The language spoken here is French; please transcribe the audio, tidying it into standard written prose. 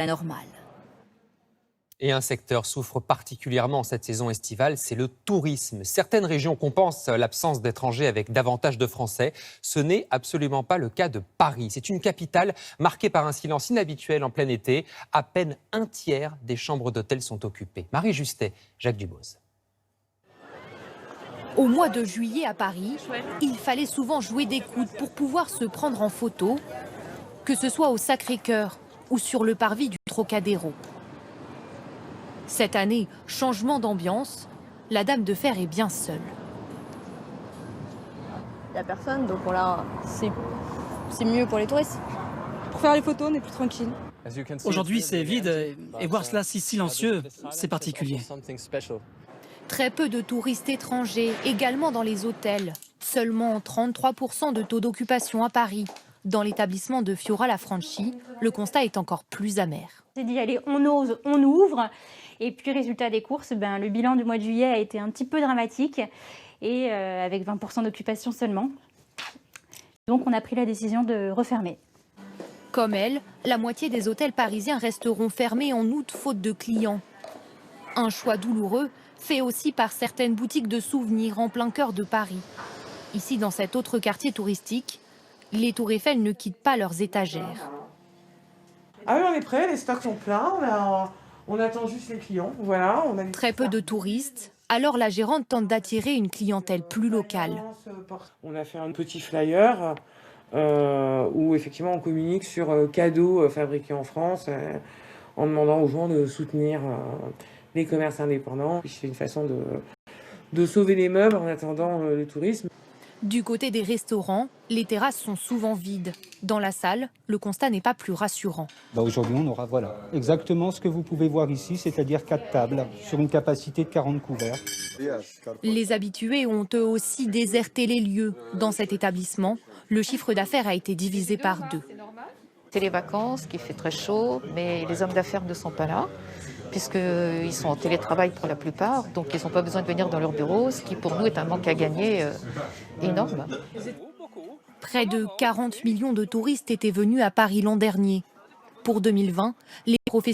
la normale. Et un secteur souffre particulièrement cette saison estivale, c'est le tourisme. Certaines régions compensent l'absence d'étrangers avec davantage de Français. Ce n'est absolument pas le cas de Paris. C'est une capitale marquée par un silence inhabituel en plein été. À peine un tiers des chambres d'hôtel sont occupées. Marie Justet, Jacques Duboz. Au mois de juillet à Paris, il fallait souvent jouer des coudes pour pouvoir se prendre en photo, que ce soit au Sacré-Cœur ou sur le parvis du Trocadéro. Cette année, changement d'ambiance, la Dame de Fer est bien seule. Il n'y a personne, donc voilà, c'est mieux pour les touristes. Pour faire les photos, on est plus tranquille. Aujourd'hui, c'est vide et voir cela si silencieux, c'est particulier. Très peu de touristes étrangers, également dans les hôtels. Seulement 33% de taux d'occupation à Paris. Dans l'établissement de Fiora-la-Franchi, le constat est encore plus amer. On s'est dit, allez, on ose, on ouvre. Et puis, résultat des courses, le bilan du mois de juillet a été un petit peu dramatique, et avec 20% d'occupation seulement. Donc, on a pris la décision de refermer. Comme elle, la moitié des hôtels parisiens resteront fermés en août faute de clients. Un choix douloureux, fait aussi par certaines boutiques de souvenirs en plein cœur de Paris. Ici, dans cet autre quartier touristique, les tours Eiffel ne quittent pas leurs étagères. Ah oui, on est prêts, les stocks sont pleins, on attend juste les clients. Voilà, Très peu de touristes, alors la gérante tente d'attirer une clientèle plus locale. On a fait un petit flyer où effectivement on communique sur cadeaux fabriqués en France en demandant aux gens de soutenir les commerces indépendants. C'est une façon de sauver les meubles en attendant le tourisme. Du côté des restaurants, les terrasses sont souvent vides. Dans la salle, le constat n'est pas plus rassurant. Aujourd'hui, on aura exactement ce que vous pouvez voir ici, c'est-à-dire 4 tables sur une capacité de 40 couverts. Les habitués ont eux aussi déserté les lieux. Dans cet établissement, le chiffre d'affaires a été divisé par 2. C'est les vacances, qu'il fait très chaud, mais les hommes d'affaires ne sont pas là, puisqu'ils sont en télétravail pour la plupart, donc ils n'ont pas besoin de venir dans leur bureau, ce qui pour nous est un manque à gagner énorme. Près de 40 millions de touristes étaient venus à Paris l'an dernier. Pour 2020, les professionnels